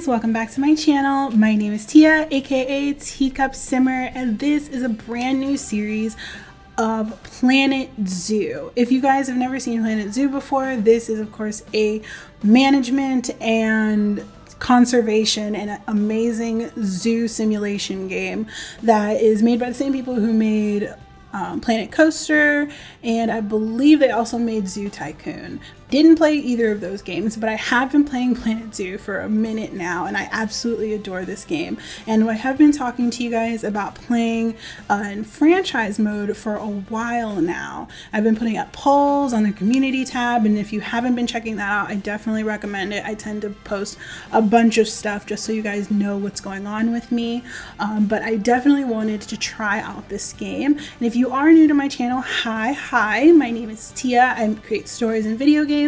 guys, welcome back to my channel. My name is Tia, aka Teacup Simmer, and this is a brand new series of Planet Zoo. If you guys have never seen Planet Zoo before, this is of course a management and conservation and amazing zoo simulation game that is made by the same people who made Planet Coaster, and I believe they also made Zoo Tycoon. Didn't play either of those games, but I have been playing Planet Zoo for a minute now, and I absolutely adore this game. And I have been talking to you guys about playing in franchise mode for a while now. I've been putting up polls on the community tab, and if you haven't been checking that out, I definitely recommend it. I tend to post a bunch of stuff just so you guys know what's going on with me, but I definitely wanted to try out this game. And if you are new to my channel, hi, my name is Tia. I create stories and video games,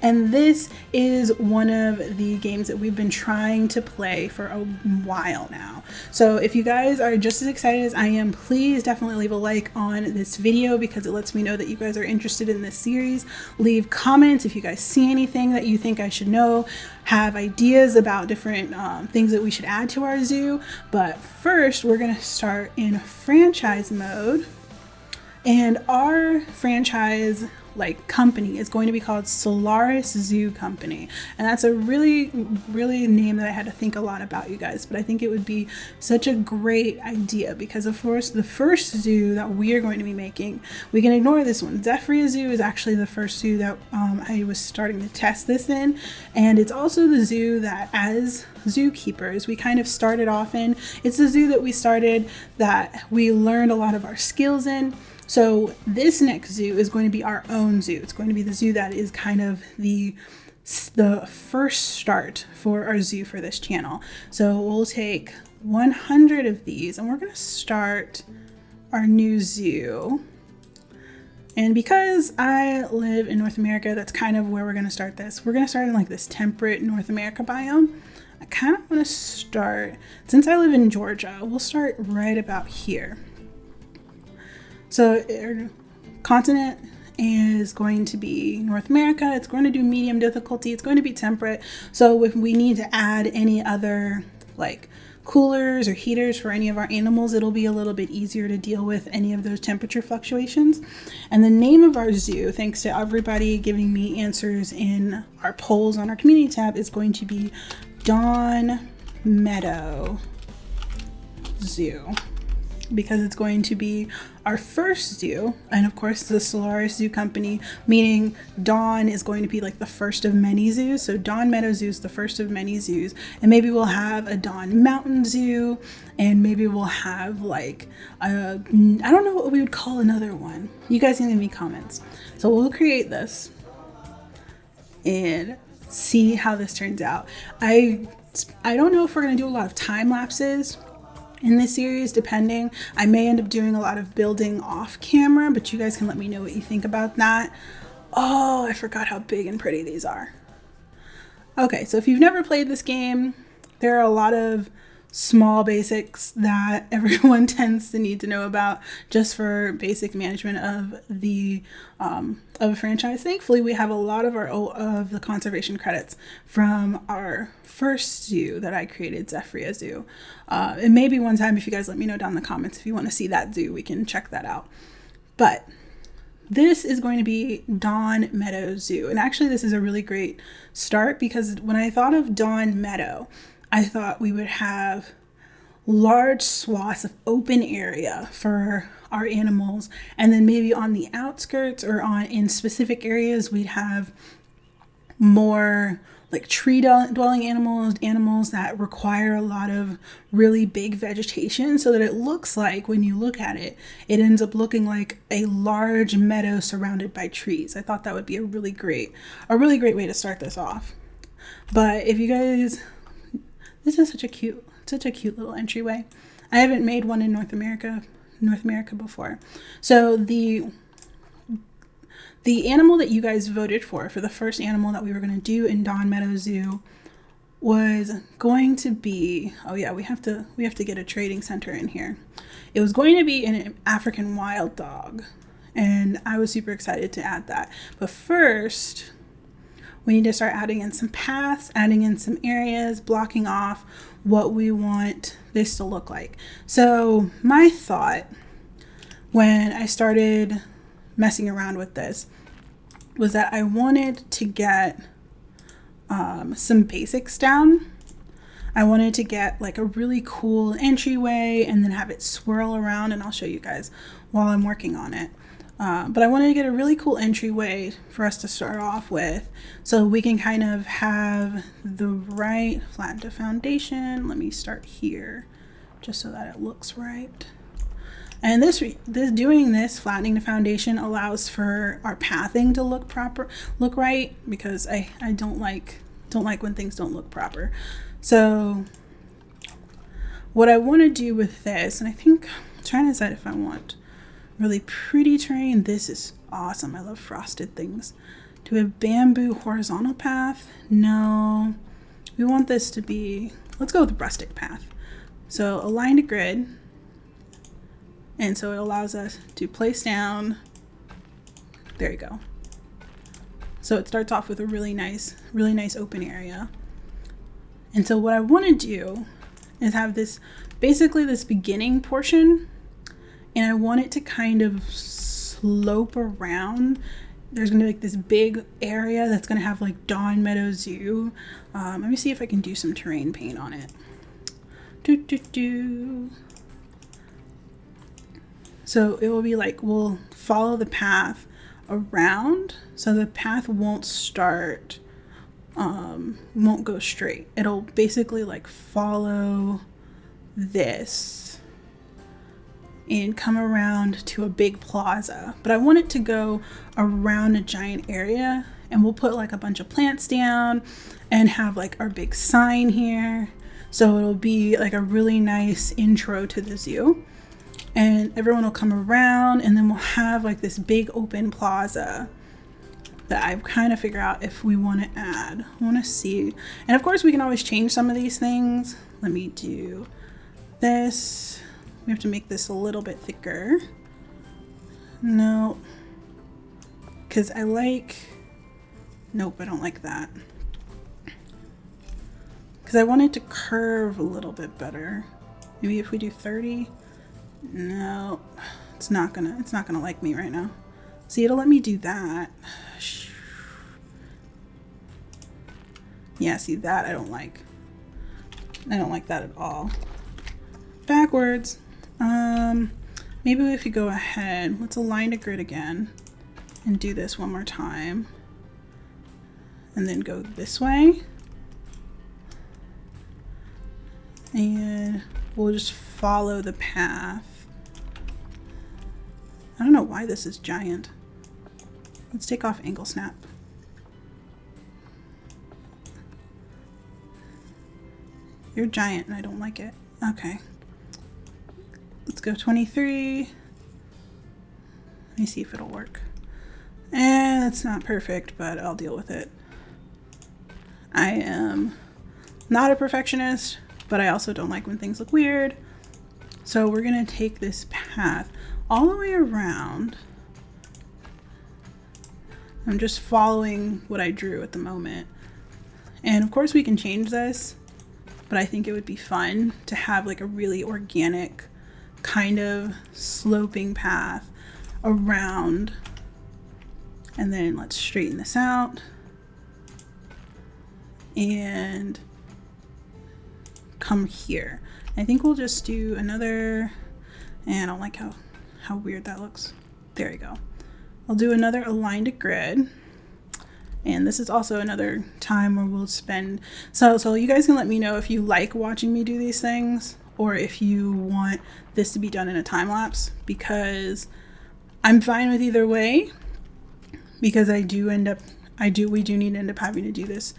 and this is one of the games that we've been trying to play for a while now. So if you guys are just as excited as I am, please definitely leave a like on this video because it lets me know that you guys are interested in this series. Leave comments if you guys see anything that you think I should know, have ideas about different things that we should add to our zoo. But first, we're gonna start in franchise mode. And our franchise company is going to be called Solaris Zoo Company, and that's a really name that I had to think a lot about, you guys, but I think it would be such a great idea because of course the first zoo that we are going to be making, we can ignore this one. Zephyria Zoo is actually the first zoo that I was starting to test this in, and it's also the zoo that as zookeepers we kind of started off in. It's the zoo that we started, that we learned a lot of our skills in. So this next zoo is going to be our own zoo. It's going to be the zoo that is kind of the first start for our zoo for this channel. So we'll take 100 of these and we're going to start our new zoo. And because I live in North America, that's kind of where we're going to start this. We're going to start in this temperate North America biome. I kind of want to start, since I live in Georgia, we'll start right about here. So our continent is going to be North America. It's going to do medium difficulty. It's going to be temperate. So if we need to add any other coolers or heaters for any of our animals, it'll be a little bit easier to deal with any of those temperature fluctuations. And the name of our zoo, thanks to everybody giving me answers in our polls on our community tab, is going to be Dawn Meadow Zoo, because it's going to be our first zoo. And of course the Solaris Zoo Company, meaning Dawn is going to be the first of many zoos. So Dawn Meadow Zoo is the first of many zoos, and maybe we'll have a Dawn Mountain Zoo, and maybe we'll have I don't know what we would call another one. You guys can leave me comments. So we'll create this and see how this turns out. I don't know if we're gonna do a lot of time lapses in this series, depending. I may end up doing a lot of building off camera, but you guys can let me know what you think about that. Oh, I forgot how big and pretty these are. Okay, so if you've never played this game, there are a lot of small basics that everyone tends to need to know about just for basic management of the of a franchise. Thankfully, we have a lot of the conservation credits from our first zoo that I created, Zephyria Zoo. And maybe one time, if you guys let me know down in the comments if you want to see that zoo, we can check that out. But this is going to be Dawn Meadow Zoo, and actually this is a really great start because when I thought of Dawn Meadow, I thought we would have large swaths of open area for our animals, and then maybe on the outskirts or in specific areas we'd have more tree dwelling animals that require a lot of really big vegetation, so that it looks like when you look at it, it ends up looking like a large meadow surrounded by trees. I thought that would be a really great way to start this off. But if you guys, this is such a cute little entryway. I haven't made one in North America before. So the animal that you guys voted for the first animal that we were going to do in Dawn Meadow Zoo was going to be, oh yeah, we have to get a trading center in here. It was going to be an African wild dog, and I was super excited to add that. But first, we need to start adding in some paths, adding in some areas, blocking off what we want this to look like. So my thought when I started messing around with this was that I wanted to get some basics down. I wanted to get like a really cool entryway and then have it swirl around, and I'll show you guys while I'm working on it. But I wanted to get a really cool entryway for us to start off with, so we can kind of have the right flatten to foundation. Let me start here just so that it looks right. And doing this flattening the foundation allows for our pathing to look right, because I don't like when things don't look proper. So what I want to do with this, and I think I'm trying to decide if I want really pretty terrain. This is awesome. I love frosted things. Do a bamboo horizontal path? No, we want this to be, let's go with rustic path. So align to grid. And so it allows us to place down, there you go. So it starts off with a really nice open area. And so what I want to do is have this, basically this beginning portion, and I want it to kind of slope around. There's going to be like this big area that's going to have like Dawn Meadow Zoo. Let me see if I can do some terrain paint on it. So it will be like, we'll follow the path around, so the path won't start, won't go straight. It'll basically like follow this and come around to a big plaza. But I want it to go around a giant area, and we'll put like a bunch of plants down and have like our big sign here. So it'll be like a really nice intro to the zoo. And everyone will come around, and then we'll have like this big open plaza that I kind of figure out if we want to add. I want to see. And of course we can always change some of these things. Let me do this. We have to make this a little bit thicker. No, because I like, nope, I don't like that. Because I want it to curve a little bit better. Maybe if we do 30. No, it's not gonna like me right now. See, it'll let me do that. Yeah, see that I don't like. I don't like that at all. Backwards. Maybe if you go ahead, let's align to grid again and do this one more time. And then go this way. And we'll just follow the path. I don't know why this is giant. Let's take off angle snap. You're giant and I don't like it. Okay. Let's go 23. Let me see if it'll work. And it's not perfect, but I'll deal with it. I am not a perfectionist, but I also don't like when things look weird. So we're gonna take this path all the way around. I'm just following what I drew at the moment. And of course we can change this, but I think it would be fun to have like a really organic kind of sloping path around. And then let's straighten this out and come here. I think we'll just do another, and I don't like how weird that looks. There you go. I'll do another align to grid. And this is also another time where we'll spend, so you guys can let me know if you like watching me do these things or if you want this to be done in a time lapse, because I'm fine with either way, because we do need to end up having to do this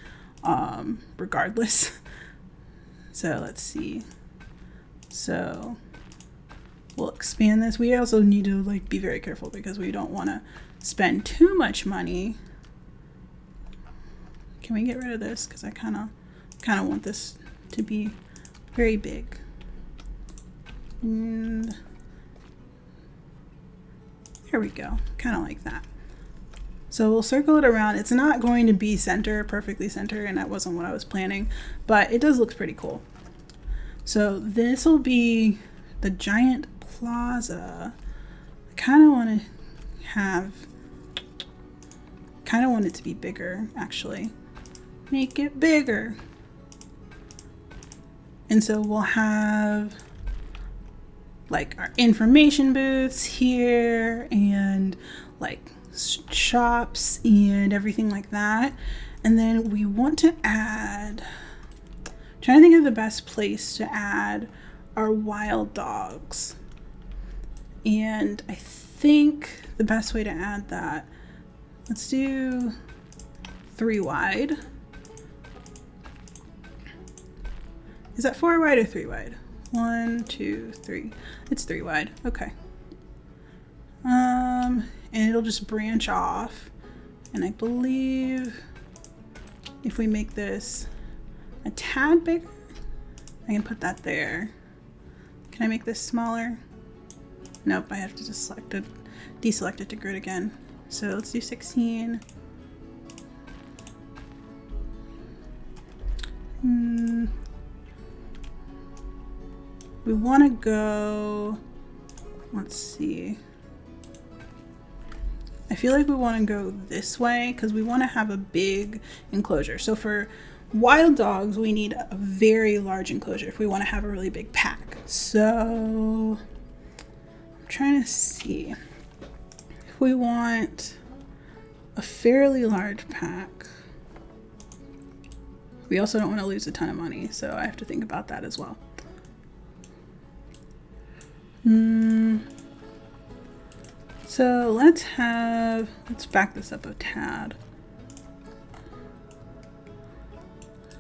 regardless. So let's see. So we'll expand this. We also need to like be very careful because we don't want to spend too much money. Can we get rid of this? Because I kind of want this to be very big. And there we go. Kind of like that. So we'll circle it around. It's not going to be perfectly center, and that wasn't what I was planning, but it does look pretty cool. So this will be the giant plaza. I kind of want it to be bigger, actually. Make it bigger. And so we'll have like our information booths here and like shops and everything like that. And then we want to add, I'm trying to think of the best place to add our wild dogs. And I think the best way to add that, let's do 3 wide. Is that 4 wide or 3 wide? 1, 2, 3. It's 3 wide. Okay. And it'll just branch off. And I believe if we make this a tad bigger, I can put that there. Can I make this smaller? Nope, I have to just deselect it to grid again. So let's do 16. We want to go, let's see. I feel like we want to go this way because we want to have a big enclosure. So for wild dogs, we need a very large enclosure if we want to have a really big pack. So I'm trying to see if we want a fairly large pack. We also don't want to lose a ton of money, so I have to think about that as well. So let's back this up a tad.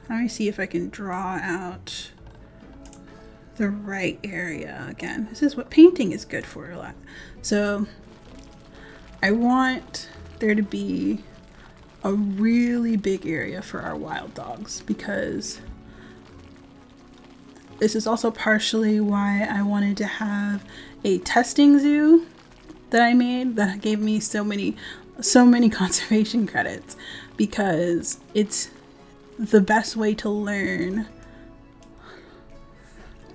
Let me see if I can draw out the right area again. This is what painting is good for a lot. So I want there to be a really big area for our wild dogs because this is also partially why I wanted to have a testing zoo that I made that gave me so many conservation credits, because it's the best way to learn.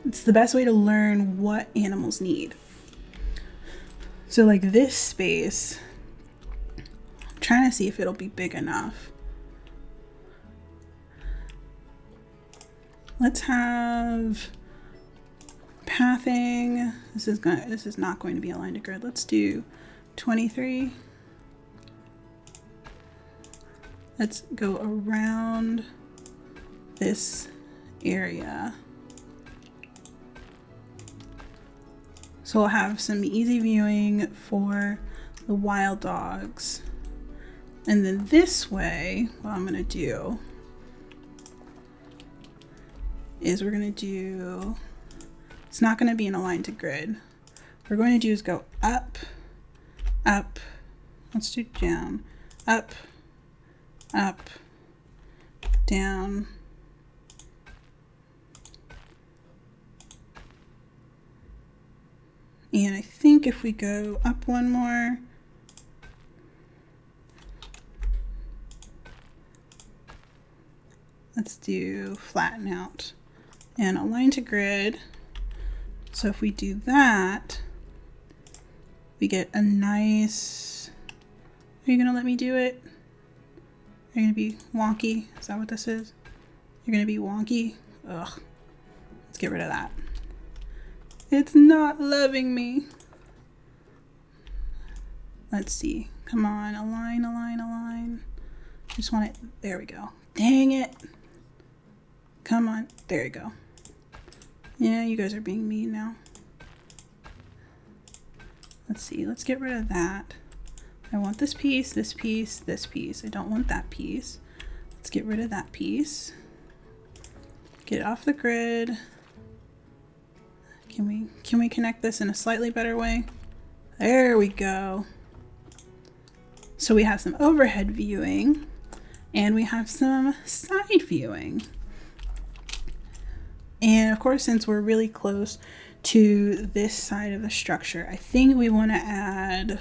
It's the best way to learn what animals need. So like this space, I'm trying to see if it'll be big enough. Let's have pathing. This is not going to be aligned to grid. Let's do 23. Let's go around this area. So we'll have some easy viewing for the wild dogs. And then this way, what I'm gonna do is we're gonna do, it's not gonna be an aligned to grid. What we're going to do is go up, up, let's do down, up, up, down, and I think if we go up one more, let's do flatten out and align to grid. So if we do that, we get a nice, are you gonna let me do it? Are you gonna be wonky? Is that what this is? You're gonna be wonky? Ugh, let's get rid of that. It's not loving me. Let's see, come on, align, align, align. Just want it, there we go. Dang it. Come on, there you go. Yeah, you guys are being mean now. Let's see, let's get rid of that. I want this piece, this piece, this piece. I don't want that piece. Let's get rid of that piece. Get it off the grid. Can we connect this in a slightly better way? There we go. So we have some overhead viewing and we have some side viewing. And of course, since we're really close to this side of the structure, I think we want to add,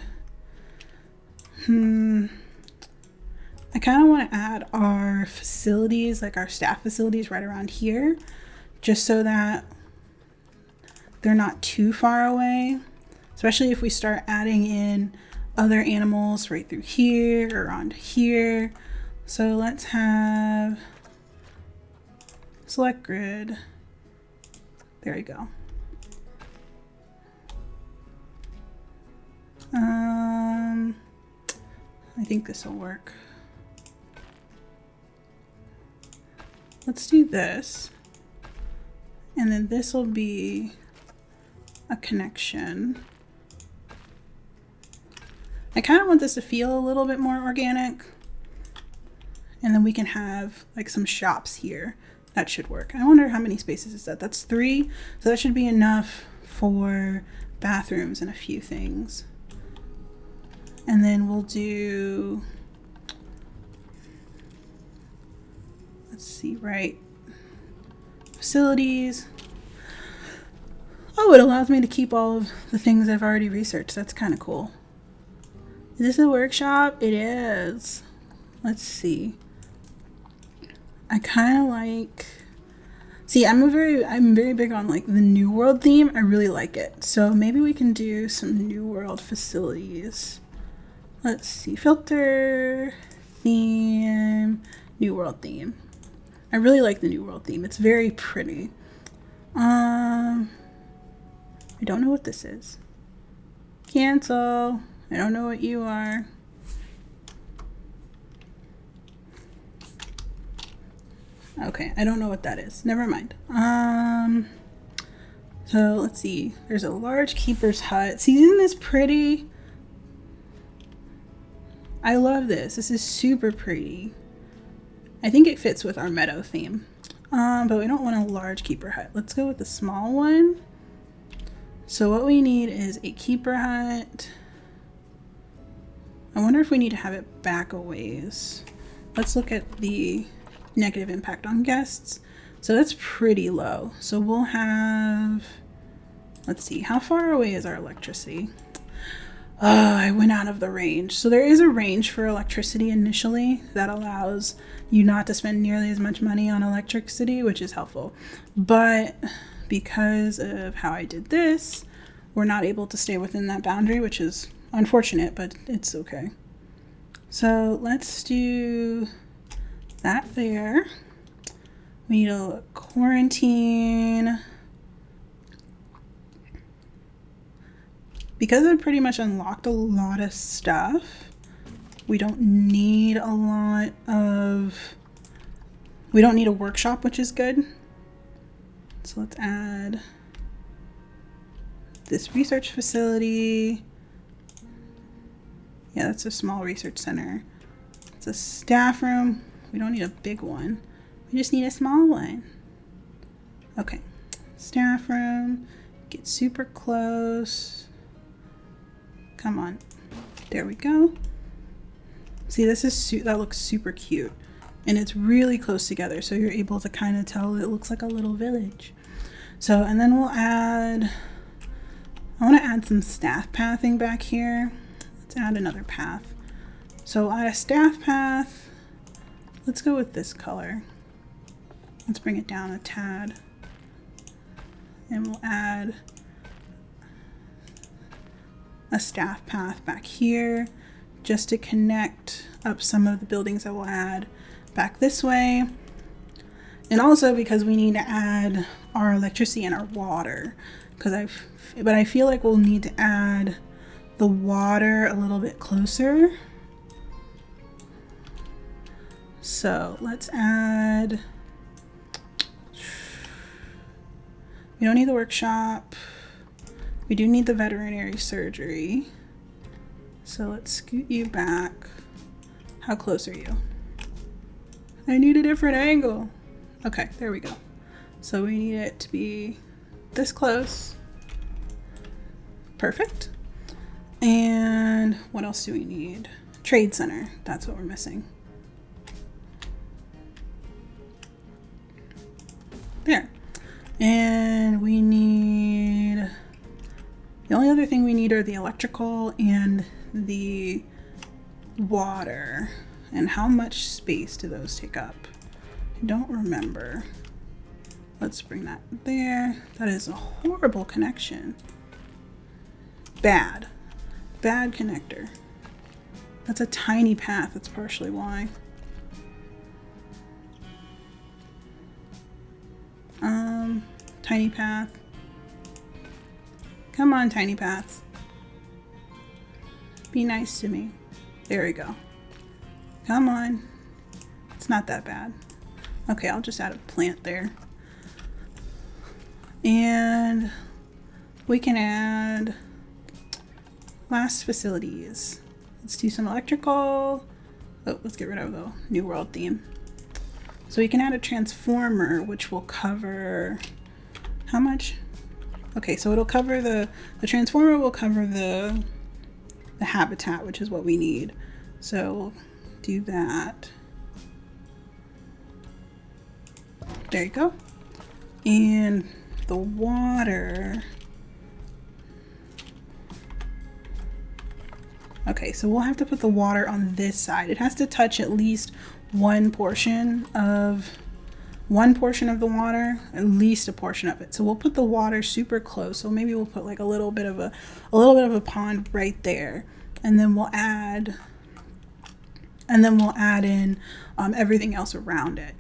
I kind of want to add our facilities, like our staff facilities right around here, just so that they're not too far away, especially if we start adding in other animals right through here or onto here. So let's have select grid. There we go. I think this will work. Let's do this. And then this will be a connection. I kind of want this to feel a little bit more organic. And then we can have like some shops here. That should work. I wonder how many spaces is that? That's 3. So that should be enough for bathrooms and a few things. And then we'll do, let's see, right, facilities. Oh, it allows me to keep all of the things I've already researched. That's kind of cool. Is this a workshop? It is. Let's see. I kind of like, see, I'm very big on like the New World theme. I really like it. So maybe we can do some New World facilities. Let's see, filter, theme, New World theme. I really like the New World theme. It's very pretty. I don't know what this is. Cancel. I don't know what you are. Okay, I don't know what that is. Never mind. So let's see. There's a large keeper's hut. See, isn't this pretty? I love this. This is super pretty. I think it fits with our meadow theme. But we don't want a large keeper hut. Let's go with the small one. So what we need is a keeper hut. I wonder if we need to have it back a ways. Let's look at the negative impact on guests. So that's pretty low. So we'll have, let's see, how far away is our electricity? Oh, I went out of the range. So there is a range for electricity initially that allows you not to spend nearly as much money on electricity, which is helpful. But because of how I did this, we're not able to stay within that boundary, which is unfortunate, but it's okay. So let's do that there. We need a quarantine. Because I've pretty much unlocked a lot of stuff, we don't need a workshop, which is good. So let's add this research facility. Yeah, that's a small research center. It's a staff room. We don't need a big one. We just need a small one. Okay, staff room, get super close. Come on, there we go. See, this is that looks super cute, and it's really close together, so you're able to kind of tell it looks like a little village. So, and then we'll add, I want to add some staff pathing back here. Let's add another path. So add a staff path. Let's go with this color. Let's bring it down a tad, and we'll add a staff path back here just to connect up some of the buildings that we'll add back this way. And also because we need to add our electricity and our water, but I feel like we'll need to add the water a little bit closer. So let's add, we don't need the workshop. We do need the veterinary surgery. So let's scoot you back. How close are you? I need a different angle. Okay, there we go. So we need it to be this close. Perfect. And what else do we need? Trade center. That's what we're missing. There. And we need, the only other thing we need are the electrical and the water. And how much space do those take up? I don't remember. Let's bring that there. That is a horrible connection. Bad connector. That's a tiny path. That's partially why. Tiny path. Come on, tiny paths. Be nice to me. There we go. Come on. It's not that bad. Okay, I'll just add a plant there. And we can add last facilities. Let's do some electrical. Oh, let's get rid of the New World theme. So we can add a transformer, which will cover how much? Okay, so it'll cover the transformer will cover the habitat, which is what we need. So we'll do that. There you go. And the water. Okay, so we'll have to put the water on this side. It has to touch at least one portion of the water, at least a portion of it. So we'll put the water super close. So maybe we'll put like a little bit of a pond right there, and then we'll add in everything else around it.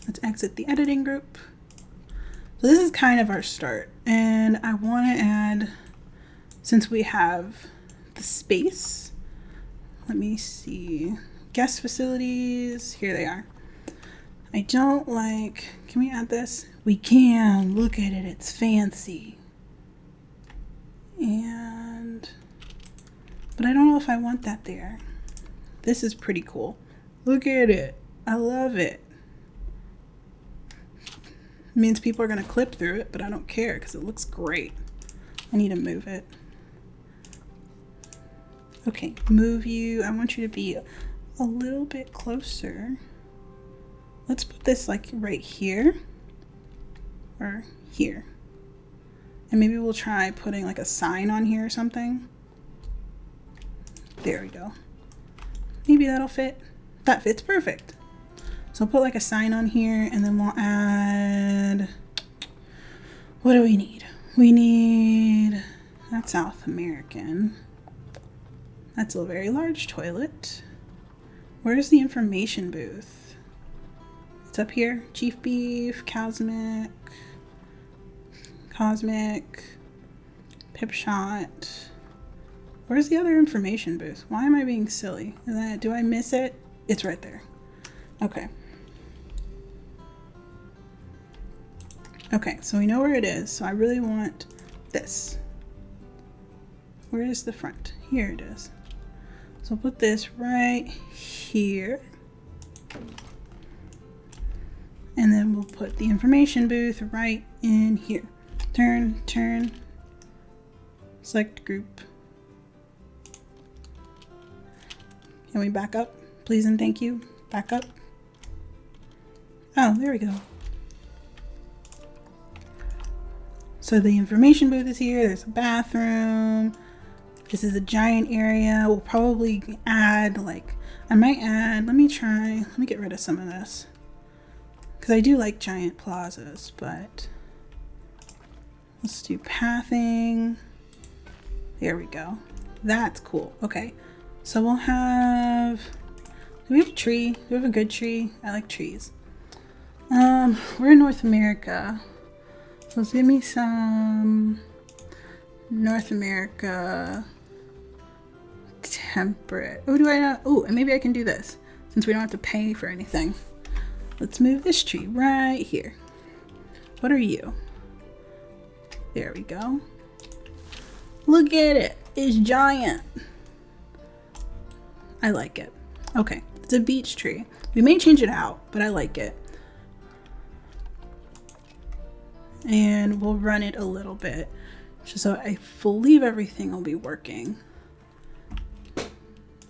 Let's exit the editing group. So this is kind of our start, and I want to add, since we have the space, let me see, guest facilities, here they are. I don't like, can we add this? We can, look at it, it's fancy. But I don't know if I want that there. This is pretty cool. Look at it, I love it. It means people are gonna clip through it, but I don't care because it looks great. I need to move it. Okay, move you. I want you to be a little bit closer. Let's put this like right here or here. And maybe we'll try putting like a sign on here or something. There we go. Maybe that'll fit. That fits perfect. So I'll put like a sign on here, and then we'll add, what do we need? We need, that's South American. That's a very large toilet. Where's the information booth? It's up here. Chief Beef, Cosmic, Pip Shot. Where's the other information booth? Why am I being silly? Do I miss it? It's right there. Okay. Okay, so we know where it is. So I really want this. Where is the front? Here it is. So I'll put this right here. And then we'll put the information booth right in here. Turn, select group. Can we back up? Please and thank you. Back up. Oh, there we go. So the information booth is here. There's a bathroom. This is a giant area. We'll probably add let me get rid of some of this. Because I do like giant plazas, but let's do pathing. There we go. That's cool. Okay. So we'll have, do we have a tree? Do we have a good tree? I like trees. We're in North America. So give me some North America temperate. Oh, do I not? Oh, and maybe I can do this since we don't have to pay for anything. Let's move this tree right here. What are you? There we go. Look at it. It's giant. I like it. Okay, it's a beech tree. We may change it out, but I like it. And we'll run it a little bit just so I believe everything will be working. I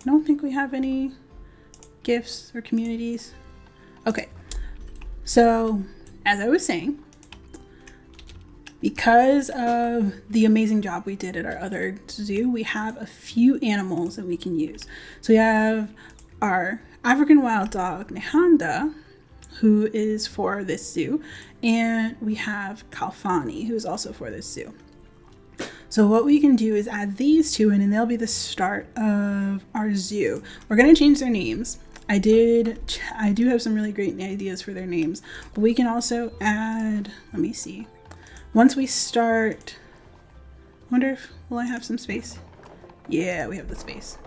don't think we have any gifts or communities. Okay, so as I was saying, Because of the amazing job we did at our other zoo, we have a few animals that we can use. So we have our African wild dog, Nehanda, who is for this zoo, and we have Kalfani, who is also for this zoo. So what we can do is add these two in, and they'll be the start of our zoo. We're going to change their names. I do have some really great ideas for their names, but we can also add, let me see. Once we start, I wonder if, will I have some space? Yeah, we have the space.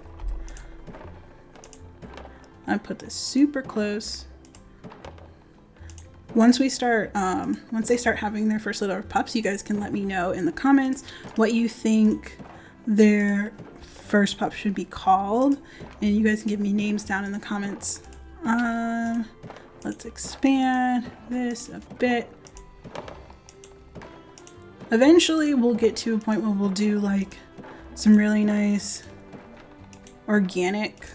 I put this super close. Once they start having their first litter of pups, you guys can let me know in the comments what you think their first pup should be called, and you guys can give me names down in the comments. Let's expand this a bit. Eventually we'll get to a point where we'll do like some really nice organic,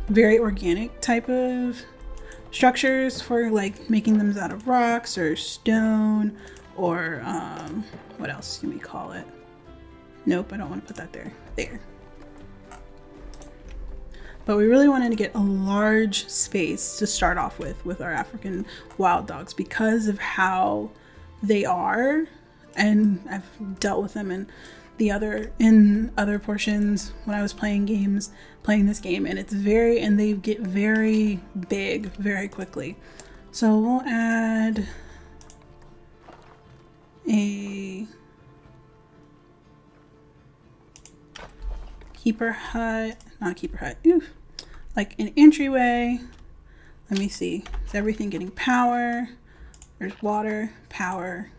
very organic type of structures for like making them out of rocks or stone or what else can we call it? Nope, I don't want to put that there. But we really wanted to get a large space to start off with our African wild dogs because of how they are, and I've dealt with them in other portions when I was playing this game, and they get very big very quickly. So we'll add a like an entryway. Let me see, is everything getting power? There's water, power,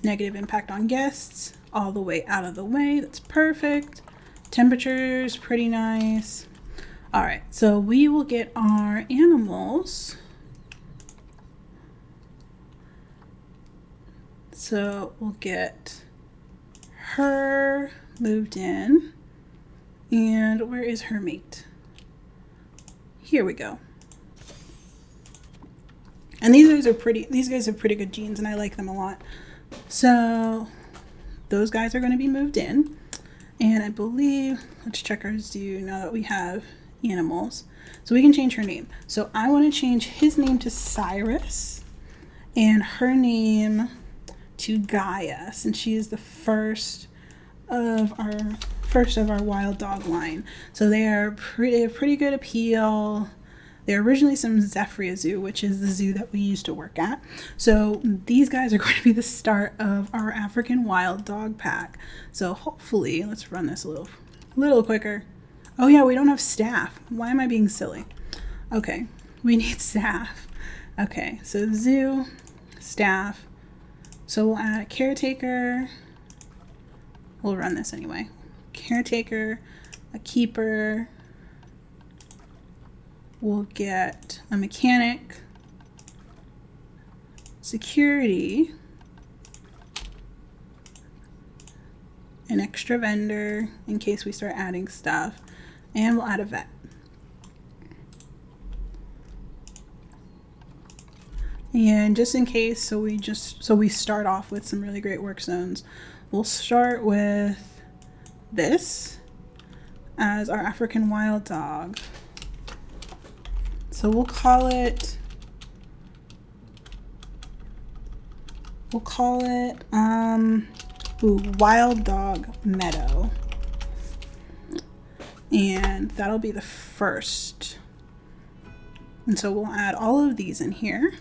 negative impact on guests, all the way out of the way. That's perfect. Temperature's pretty nice. All right, so we will get our animals. So we'll get her moved in. And where is her mate? Here we go. And these guys have pretty good genes, and I like them a lot. So those guys are going to be moved in. And I believe, let's check our zoo now that we have animals. So we can change her name. So I want to change his name to Cyrus and her name to Gaia, since she is the first of our wild dog line. So they have pretty good appeal. They're originally from Zephyria Zoo, which is the zoo that we used to work at. So these guys are going to be the start of our African wild dog pack. So hopefully, let's run this a little quicker. Oh yeah, we don't have staff. Why am I being silly? Okay, we need staff. Okay, so zoo, staff. So we'll add a caretaker. We'll run this anyway. Caretaker, a keeper. We'll get a mechanic, security, an extra vendor in case we start adding stuff, and we'll add a vet. And just in case, so we start off with some really great work zones. We'll start with this as our African wild dog. So we'll call it Wild Dog Meadow. And that'll be the first. And so we'll add all of these in here.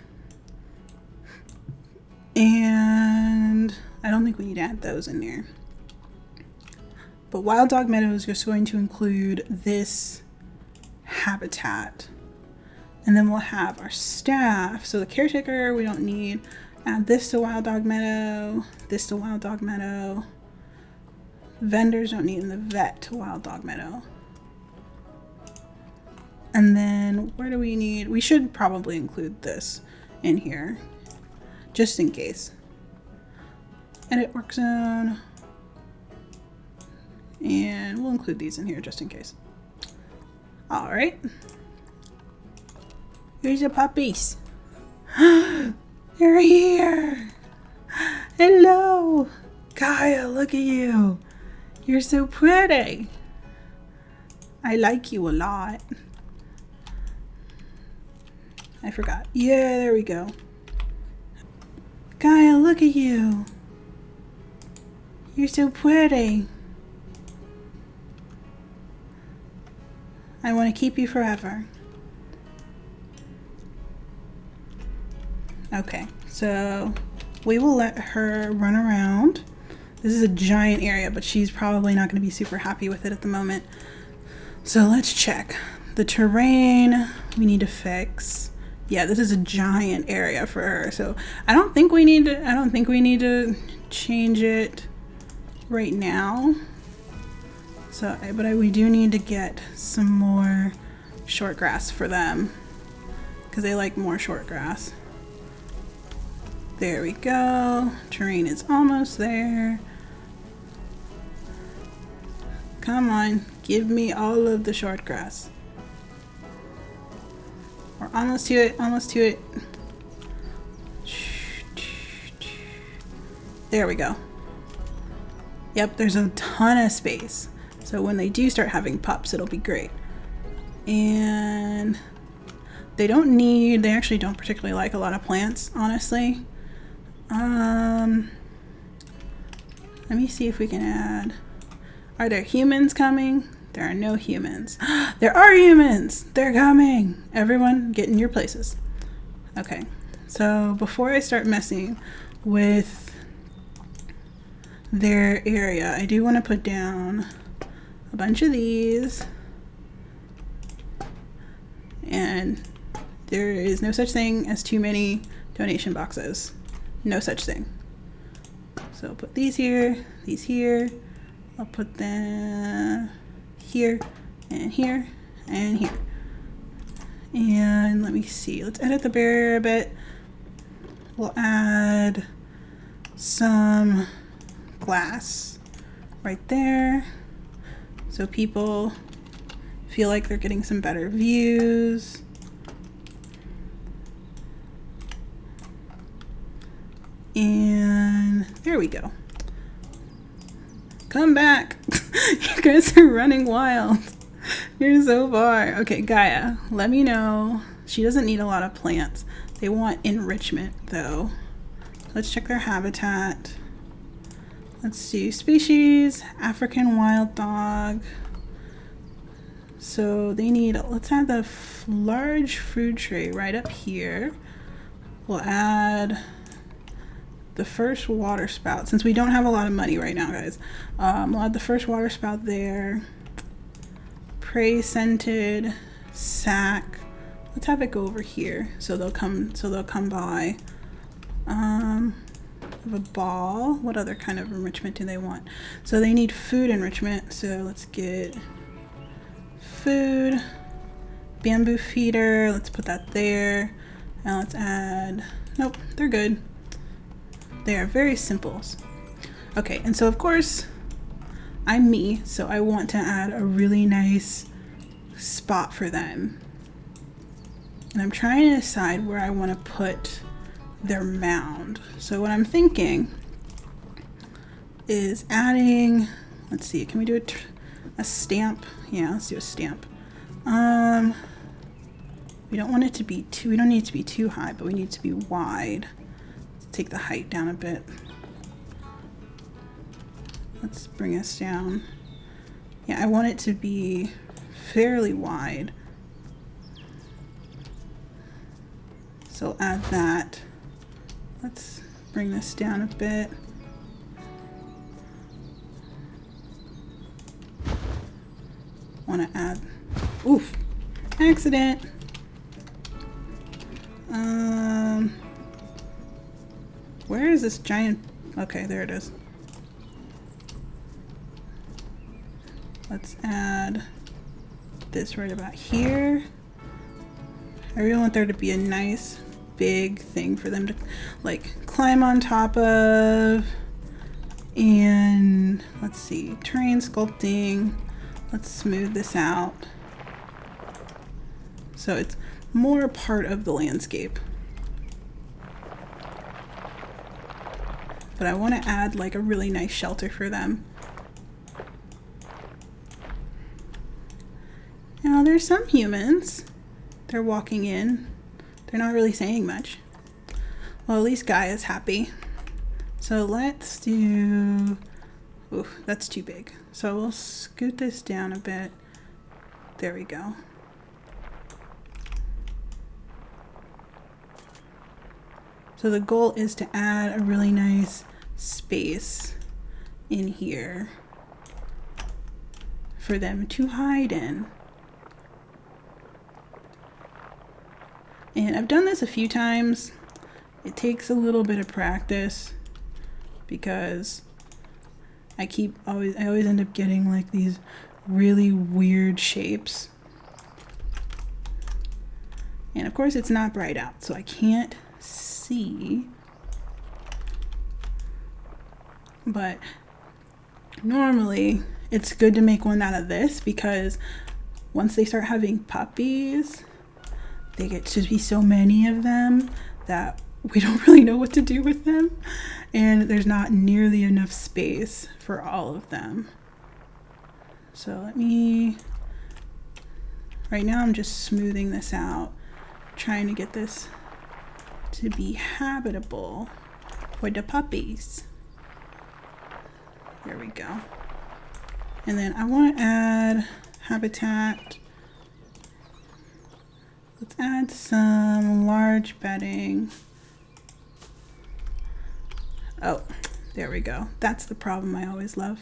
And I don't think we need to add those in there. But Wild Dog Meadow is just going to include this habitat. And then we'll have our staff. So the caretaker, we don't need. Add this to Wild Dog Meadow, this to Wild Dog Meadow. Vendors don't need, and the vet to Wild Dog Meadow. And then where do we need? We should probably include this in here, just in case. Edit work zone. And we'll include these in here just in case. All right. Here's your puppies. Hey You're here. Hello. Gaia, look at you. You're so pretty. I like you a lot. I forgot. Yeah, there we go. Gaia, look at you. You're so pretty. I want to keep you forever. Okay, so we will let her run around. This is a giant area, but she's probably not going to be super happy with it at the moment. So let's check. The terrain we need to fix. Yeah, this is a giant area for her. So I don't think we need to change it right now. So, but we do need to get some more short grass for them because they like more short grass. There we go. Terrain is almost there. Come on, give me all of the short grass. We're almost to it, almost to it. There we go. Yep, there's a ton of space. So when they do start having pups, it'll be great. And they actually don't particularly like a lot of plants, honestly. Let me see if we can add. Are there humans coming? There are no humans. There are humans! They're coming! Everyone, get in your places. Okay, so before I start messing with their area, I do want to put down a bunch of these. And there is no such thing as too many donation boxes. No such thing. So I'll put these here, I'll put them here, and here, and here. And let me see, let's edit the barrier a bit. We'll add some glass right there so people feel like they're getting some better views. And there we go. Come back. You guys are running wild. You're so far. Okay, Gaia, let me know. She doesn't need a lot of plants. They want enrichment though. Let's check their habitat. Let's see, species, African wild dog. So they need, let's add the large food tray right up here. We'll add the first water spout, since we don't have a lot of money right now, guys. We'll add the first water spout there. Prey scented sack. Let's have it go over here so they'll come by. Have a ball. What other kind of enrichment do they want? So they need food enrichment. So let's get food, bamboo feeder. Let's put that there. And let's add, nope, they're good. They are very simple. Okay, and so of course, I'm me, so I want to add a really nice spot for them. And I'm trying to decide where I want to put their mound. So what I'm thinking is adding, let's see, can we do a stamp? Yeah, let's do a stamp. We don't want it to be we don't need it to be too high, but we need it to be wide. Take the height down a bit. Let's bring us down. Yeah, I want it to be fairly wide. So add that. Let's bring this down a bit. Want to add, oof, accident. Where is this giant? Okay, there it is. Let's add this right about here. I really want there to be a nice big thing for them to like climb on top of. And let's see, terrain sculpting. Let's smooth this out so it's more part of the landscape. but I want to add like a really nice shelter for them. Now there's some humans. They're walking in. They're not really saying much. Well, at least Guy is happy. So let's do... Ooh, that's too big. So we'll scoot this down a bit. There we go. So the goal is to add a really nice space in here for them to hide in. And I've done this a few times. It takes a little bit of practice because I always end up getting like these really weird shapes. And of course it's not bright out, so I can't see. But normally it's good to make one out of this because once they start having puppies, they get to be so many of them that we don't really know what to do with them, and there's not nearly enough space for all of them. So right now I'm just smoothing this out, trying to get this to be habitable for the puppies. There we go. And then I want to add habitat. Let's add some large bedding. Oh, there we go. That's the problem I always love.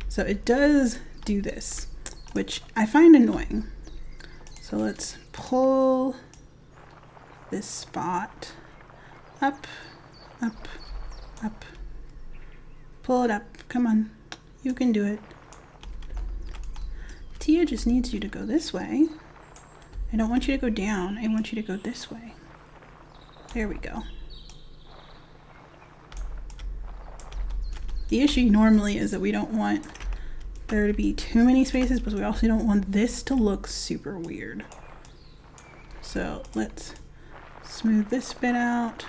So it does do this, which I find annoying. So let's pull this spot up, up, up. Pull it up. Come on. You can do it. Tia just needs you to go this way. I don't want you to go down. I want you to go this way. There we go. The issue normally is that we don't want there to be too many spaces, but we also don't want this to look super weird. So let's smooth this bit out.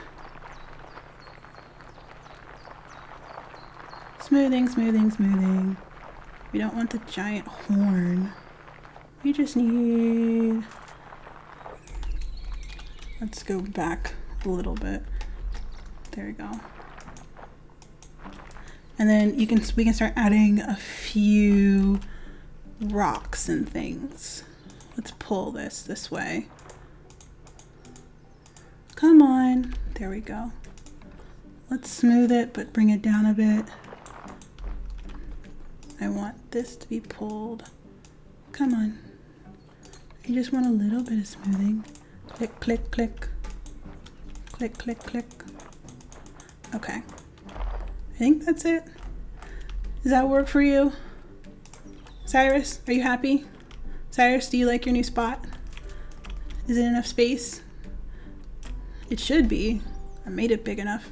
Smoothing, smoothing, smoothing. We don't want the giant horn. We just need... Let's go back a little bit. There we go. And then we can start adding a few rocks and things. Let's pull this way. Come on. There we go. Let's smooth it, but bring it down a bit. I want this to be pulled. Come on. I just want a little bit of smoothing. Click, click, click. Click, click, click. Okay. I think that's it. Does that work for you? Cyrus, are you happy? Cyrus, do you like your new spot? Is it enough space? It should be. I made it big enough.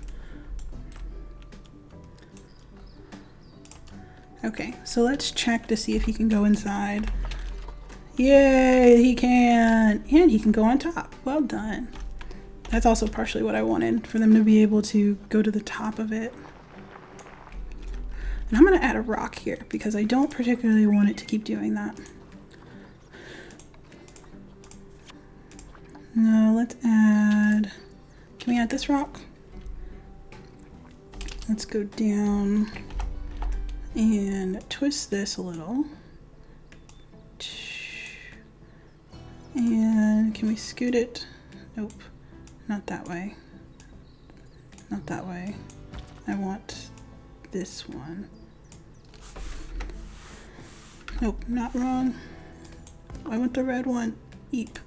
Okay, so let's check to see if he can go inside. Yay, he can! And he can go on top. Well done. That's also partially what I wanted, for them to be able to go to the top of it. And I'm going to add a rock here because I don't particularly want it to keep doing that. No, let's add... Can we add this rock? Let's go down and twist this a little. And can we scoot it? Nope, not that way. Not that way. I want this one. Nope, not wrong. I want the red one. Eep.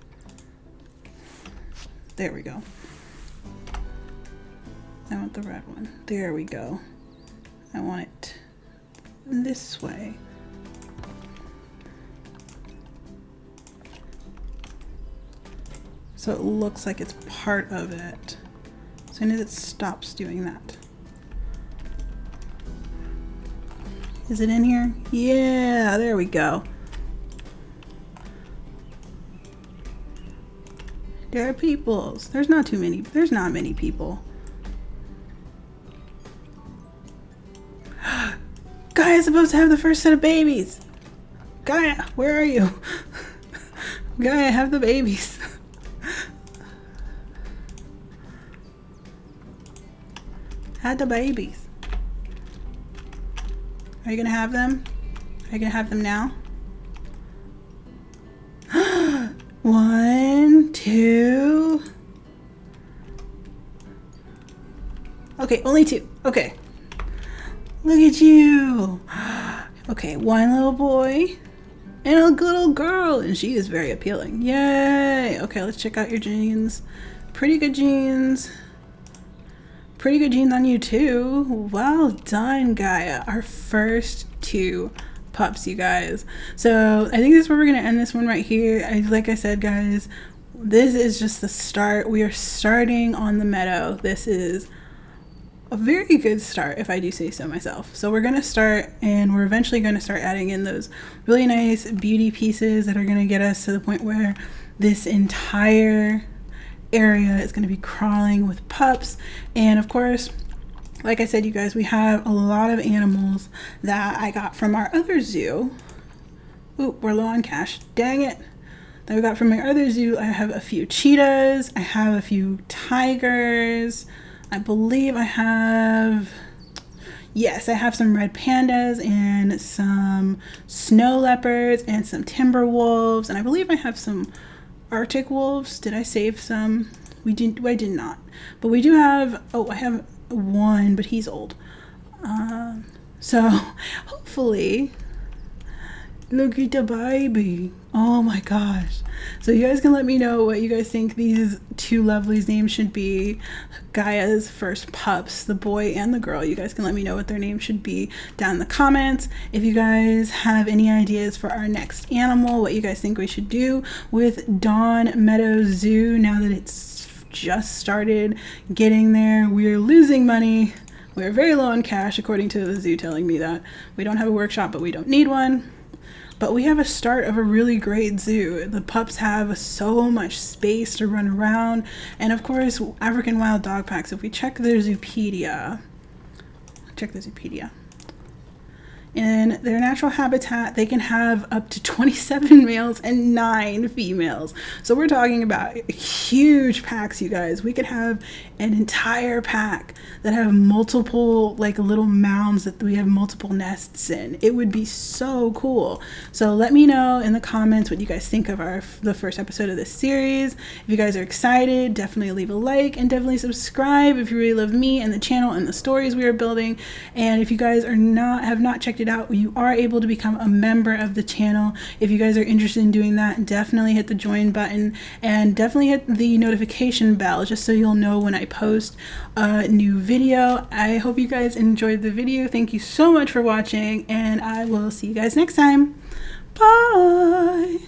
There we go. I want the red one. There we go. I want it this way. So it looks like it's part of it. As soon as it stops doing that. Is it in here? Yeah, there we go. There are peoples. There's not many people. Gaia's supposed to have the first set of babies. Gaia, where are you? Gaia, have the babies. Had the babies. Are you gonna have them? Are you gonna have them now? 1, 2. Okay, only 2. Okay. Look at you. Okay, one little boy and a little girl, and she is very appealing. Yay. Okay, let's check out your genes. Pretty good genes. Pretty good genes on you too. Well done, Gaia. Our first 2 pups, you guys. So I think this is where we're gonna end this one right here. Like I said, guys, this is just the start. We are starting on the meadow. This is a very good start, if I do say so myself. So we're gonna start, and we're eventually gonna start adding in those really nice beauty pieces that are gonna get us to the point where this entire area is gonna be crawling with pups. And of course, like I said, you guys, we have a lot of animals that I got from our other zoo. Ooh, we're low on cash. Dang it. That we got from my other zoo. I have a few cheetahs. I have a few tigers. I believe I have... Yes, I have some red pandas and some snow leopards and some timber wolves. And I believe I have some Arctic wolves. Did I save some? I did not. But we do have... Oh, I have one, but he's old. So hopefully... Look at the baby. Oh my gosh. So you guys can let me know what you guys think these 2 lovelies' names should be. Gaia's first pups, the boy and the girl. You guys can let me know what their names should be down in the comments. If you guys have any ideas for our next animal, what you guys think we should do with Dawn Meadow Zoo now that it's just started getting there. We're losing money. We're very low on cash, according to the zoo telling me that. We don't have a workshop, but we don't need one. But we have a start of a really great zoo. The pups have so much space to run around. And of course, African wild dog packs. If we check their Zoopedia, in their natural habitat, they can have up to 27 males and 9 females. So we're talking about huge packs, you guys. We could have an entire pack that have multiple like little mounds that we have multiple nests in. It would be so cool. So let me know in the comments what you guys think of the first episode of this series. If you guys are excited, definitely leave a like and definitely subscribe if you really love me and the channel and the stories we are building. And if you guys have not checked it out, you are able to become a member of the channel. If you guys are interested in doing that, definitely hit the join button and definitely hit the notification bell just so you'll know when I post a new video. I hope you guys enjoyed the video. Thank you so much for watching, and I will see you guys next time. Bye.